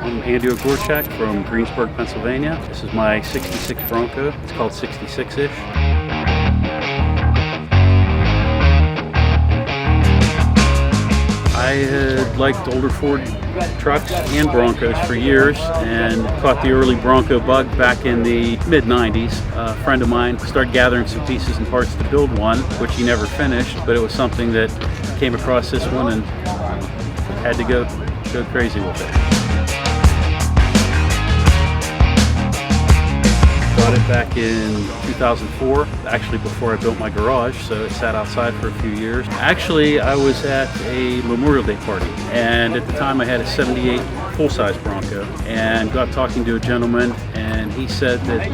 I'm Andy Ogurchak from Greensburg, Pennsylvania. This is my 66 Bronco. It's called 66-ish. I had liked older Ford trucks and Broncos for years and caught the early Bronco bug back in the mid-90s. A friend of mine started gathering some pieces and parts to build one, which he never finished, but it was something that came across this one and had to go crazy with it. Bought it back in 2004, actually before I built my garage, so it sat outside for a few years. Actually, I was at a Memorial Day party, and at the time I had a 78 full-size Bronco, and got talking to a gentleman, and he said that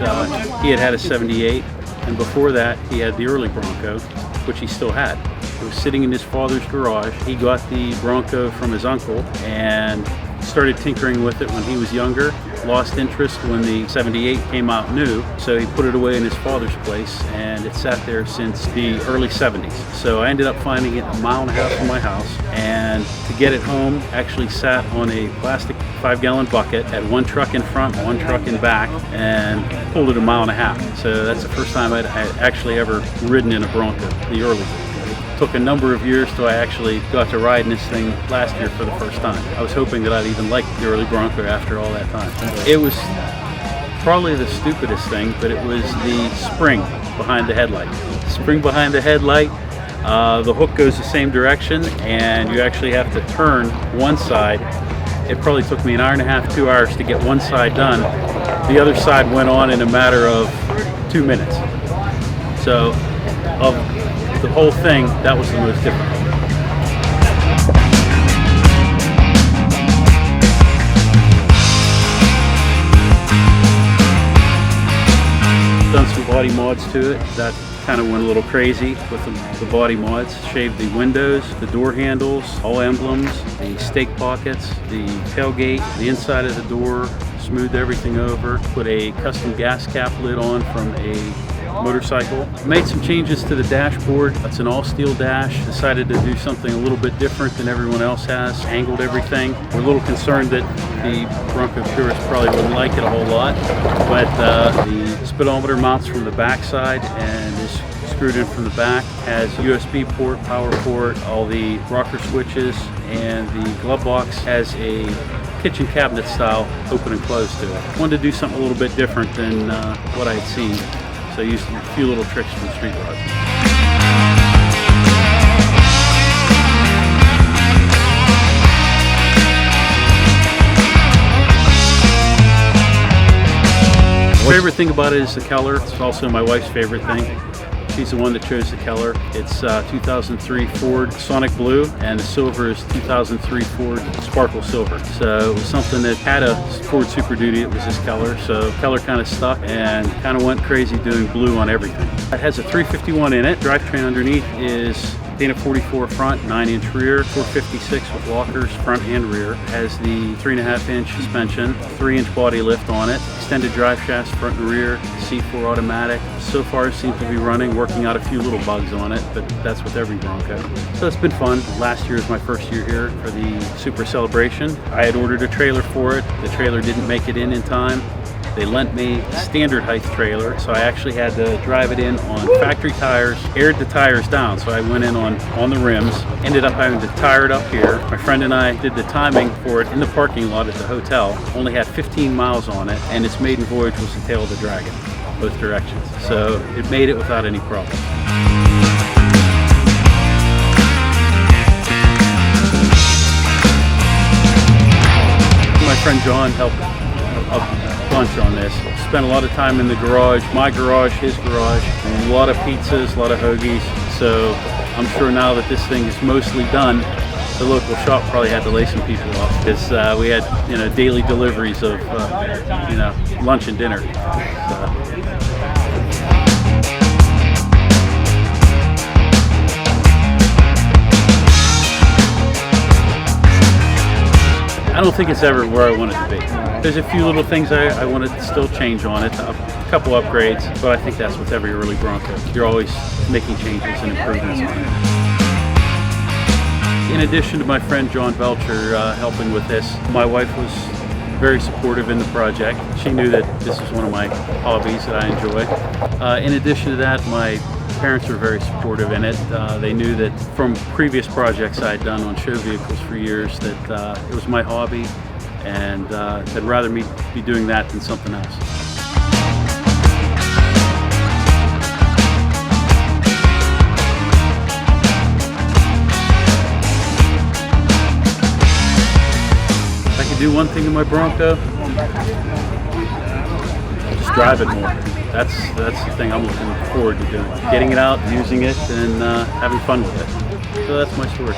he had a 78, and before that he had the early Bronco, which he still had. It was sitting in his father's garage. He got the Bronco from his uncle and started tinkering with it when he was younger. Lost interest when the 78 came out new, so he put it away in his father's place, and it sat there since the early 70s. So I ended up finding it a mile and a half from my house, and to get it home, actually sat on a plastic 5-gallon bucket, had one truck in front, one truck in back, and pulled it a mile and a half. So that's the first time I'd actually ever ridden in a Bronco, the early one. Took a number of years till I actually got to ride in this thing last year for the first time. I was hoping that I'd even like the early Bronco after all that time. It was probably the stupidest thing, but it was the spring behind the headlight. The spring behind the headlight, the hook goes the same direction, and you actually have to turn one side. It probably took me an hour and a half, 2 hours to get one side done. The other side went on in a matter of 2 minutes. So, of the whole thing, that was the most difficult. Done some body mods to it. That kind of went a little crazy with the body mods. Shaved the windows, the door handles, all emblems, the stake pockets, the tailgate, the inside of the door, smoothed everything over, put a custom gas cap lid on from a motorcycle. Made some changes to the dashboard. That's an all-steel dash. Decided to do something a little bit different than everyone else has. Angled everything. We're a little concerned that the Bronco purists probably wouldn't like it a whole lot, but the speedometer mounts from the back side and is screwed in from the back. Has USB port, power port, all the rocker switches, and the glove box has a kitchen cabinet style open and close to it. Wanted to do something a little bit different than what I had seen. So I used a few little tricks from street rods. My favorite thing about it is the color. It's also my wife's favorite thing. She's the one that chose the color. It's 2003 Ford Sonic Blue, and the silver is 2003 Ford Sparkle Silver. So it was something that had a Ford Super Duty. It was this color, so color kind of stuck and kind of went crazy doing blue on everything. It has a 351 in it. Drivetrain underneath is Dana 44 front, 9-inch rear, 456 with lockers front and rear. Has the 3.5-inch suspension, 3-inch body lift on it, extended drive shafts front and rear, C4 automatic. So far it seems to be running, working out a few little bugs on it, but that's with every Bronco. So it's been fun. Last year is my first year here for the Super Celebration. I had ordered a trailer for it. The trailer didn't make it in time. They lent me a standard height trailer, so I actually had to drive it in on factory tires, aired the tires down, so I went in on the rims, ended up having to tire it up here. My friend and I did the timing for it in the parking lot at the hotel, only had 15 miles on it, and its maiden voyage was the tail of the dragon, both directions. So it made it without any problem. My friend John helped a bunch on this. Spent a lot of time in the garage, my garage, his garage, and a lot of pizzas, a lot of hoagies. So I'm sure now that this thing is mostly done, the local shop probably had to lay some people off because we had daily deliveries of lunch and dinner. I don't think it's ever where I want it to be. There's a few little things I want to still change on it, a couple upgrades, but I think that's with every early Bronco. You're always making changes and improvements on it. In addition to my friend John Belcher helping with this, my wife was very supportive in the project. She knew that this is one of my hobbies that I enjoy. In addition to that, my parents were very supportive in it. They knew that from previous projects I had done on show vehicles for years that it was my hobby, and they'd rather me be doing that than something else. If I could do one thing in my Bronco, just drive it more. That's the thing I'm looking forward to doing. Getting it out, using it, and having fun with it. So that's my story.